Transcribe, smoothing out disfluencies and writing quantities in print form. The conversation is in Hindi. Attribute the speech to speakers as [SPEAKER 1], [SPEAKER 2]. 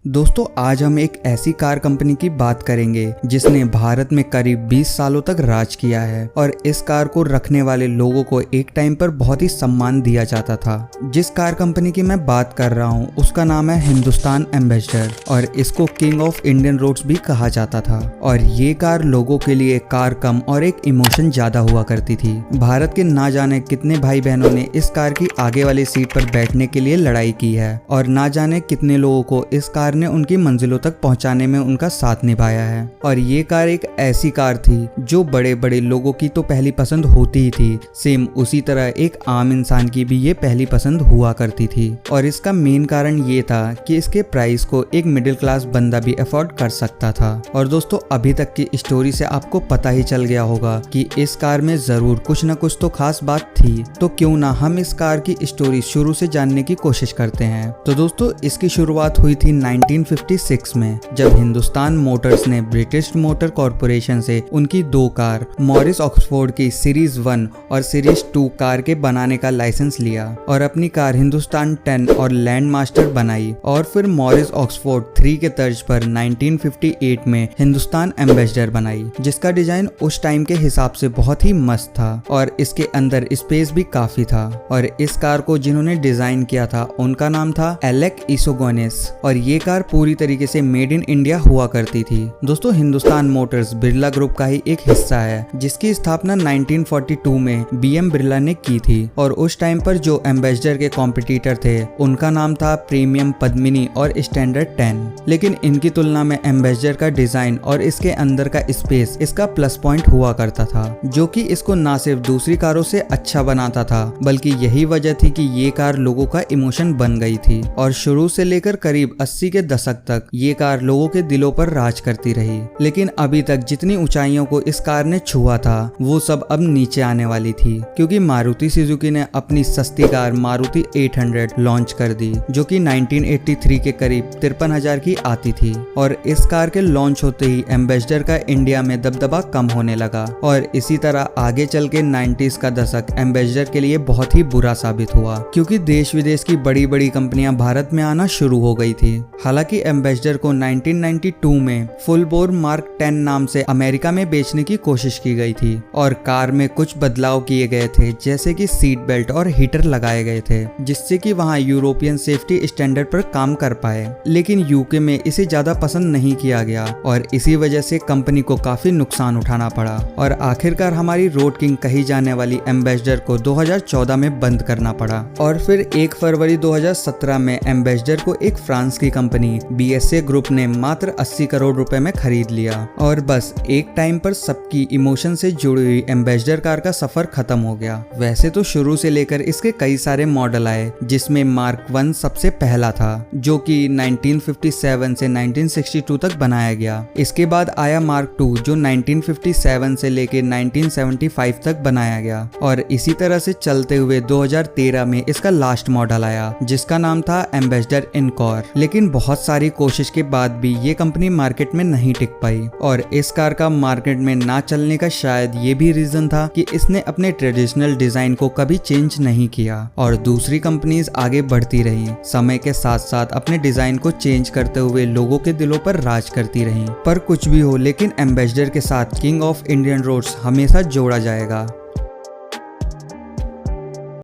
[SPEAKER 1] दोस्तों आज हम एक ऐसी कार कंपनी की बात करेंगे जिसने भारत में करीब 20 सालों तक राज किया है और इस कार को रखने वाले लोगों को एक टाइम पर बहुत ही सम्मान दिया जाता था। जिस कार कंपनी की मैं बात कर रहा हूँ उसका नाम है हिंदुस्तान एम्बेसडर और इसको किंग ऑफ इंडियन रोड्स भी कहा जाता था। और ये कार लोगों के लिए कार कम और एक इमोशन ज्यादा हुआ करती थी। भारत के ना जाने कितने भाई बहनों ने इस कार की आगे वाली सीट पर बैठने के लिए लड़ाई की है और ना जाने कितने लोगों को इस कार ने उनकी मंजिलों तक पहुंचाने में उनका साथ निभाया है। और ये कार एक ऐसी कार थी जो बड़े बड़े लोगों की तो पहली पसंद होती ही थी, सेम उसी तरह एक आम इंसान की भी ये पहली पसंद हुआ करती थी। और इसका मेन कारण ये था कि इसके प्राइस को एक मिडिल क्लास बंदा भी अफोर्ड कर सकता था। और दोस्तों अभी तक की स्टोरी से आपको पता ही चल गया होगा कि इस कार में जरूर कुछ न कुछ तो खास बात थी, तो क्यों ना हम इस कार की स्टोरी शुरू से जानने की कोशिश करते हैं। तो दोस्तों इसकी शुरुआत हुई थी 1956 में जब हिंदुस्तान मोटर्स ने ब्रिटिश मोटर कॉर्पोरेशन से उनकी दो कार मॉरिस ऑक्सफोर्ड की सीरीज 1 और सीरीज 2 कार के बनाने का लाइसेंस लिया और अपनी कार हिंदुस्तान 10 और लैंडमास्टर बनाई। और फिर मॉरिस ऑक्सफोर्ड 3 के तर्ज पर 1958 में हिंदुस्तान एम्बेसडर बनाई, जिसका डिजाइन उस टाइम के हिसाब से बहुत ही मस्त था और इसके अंदर स्पेस भी काफी था। और इस कार को जिन्होंने डिजाइन किया था उनका नाम था एलेक इसोगोनेस और ये कार पूरी तरीके से मेड इन इंडिया हुआ करती थी। दोस्तों हिंदुस्तान मोटर्स बिरला ग्रुप का ही एक हिस्सा है जिसकी स्थापना 1942 में बीएम बिरला ने की थी। और उस टाइम पर जो एम्बेसडर के कॉम्पिटिटर थे उनका नाम था प्रीमियम पद्मिनी और स्टैंडर्ड 10। लेकिन इनकी तुलना में एम्बेसडर का डिजाइन और इसके अंदर का स्पेस इसका प्लस पॉइंट हुआ करता था, जो कि इसको ना सिर्फ दूसरी कारों से अच्छा बनाता था बल्कि यही वजह थी कि ये कार लोगों का इमोशन बन गई थी। और शुरू से लेकर करीब 80 के दशक तक ये कार लोगों के दिलों पर राज करती रही। लेकिन अभी तक जितनी ऊंचाइयों को इस कार ने छुआ था वो सब अब नीचे आने वाली थी, क्योंकि मारुति सुजुकी ने अपनी सस्ती कार मारुति 800 लॉन्च कर दी, जो कि 1983 के करीब 53,000 की आती थी। और इस कार के लॉन्च होते ही एम्बेसडर का इंडिया में दबदबा कम होने लगा और इसी तरह आगे चल के 90s का दशक एम्बेसडर के लिए बहुत ही बुरा साबित हुआ, क्योंकि देश विदेश की बड़ी बड़ी कंपनियां भारत में आना शुरू हो गई थी। हालांकि एम्बेसडर को 1992 में फुल बोर मार्क 10 नाम से अमेरिका में बेचने की कोशिश की गई थी और कार में कुछ बदलाव किए गए थे, जैसे कि सीट बेल्ट और हीटर लगाए गए थे, जिससे कि वहां यूरोपियन सेफ्टी स्टैंडर्ड पर काम कर पाए। लेकिन यूके में इसे ज्यादा पसंद नहीं किया गया और इसी वजह से कंपनी को काफी नुकसान उठाना पड़ा और आखिरकार हमारी रोड किंग कही जाने वाली एम्बेसडर को 2014 में बंद करना पड़ा। और फिर 1 फरवरी 2017 में एम्बेसडर को एक फ्रांस की कंपनी BSA ग्रुप ने मात्र 80 करोड़ रुपए में खरीद लिया और बस एक टाइम पर सबकी इमोशन से जुड़ी हुई एम्बेसडर कार का सफर खत्म हो गया। वैसे तो शुरू से लेकर इसके कई सारे मॉडल आए, जिसमें मार्क 1 सबसे पहला था, जो कि 1957 से 1962 तक बनाया गया। इसके बाद आया मार्क 2 जो 1957 से लेकर 1975 तक बनाया गया और इसी तरह से चलते हुए 2013 में इसका लास्ट मॉडल आया, जिसका नाम था एम्बेसडर इनकॉर। लेकिन बहुत सारी कोशिश के बाद भी ये कंपनी मार्केट में नहीं टिक पाई और इस कार का मार्केट में ना चलने का शायद ये भी रीजन था कि इसने अपने ट्रेडिशनल डिजाइन को कभी चेंज नहीं किया और दूसरी कंपनीज आगे बढ़ती रही, समय के साथ साथ अपने डिजाइन को चेंज करते हुए लोगों के दिलों पर राज करती रही। पर कुछ भी हो, लेकिन एम्बेसडर के साथ किंग ऑफ इंडियन रोड्स हमेशा जोड़ा जाएगा।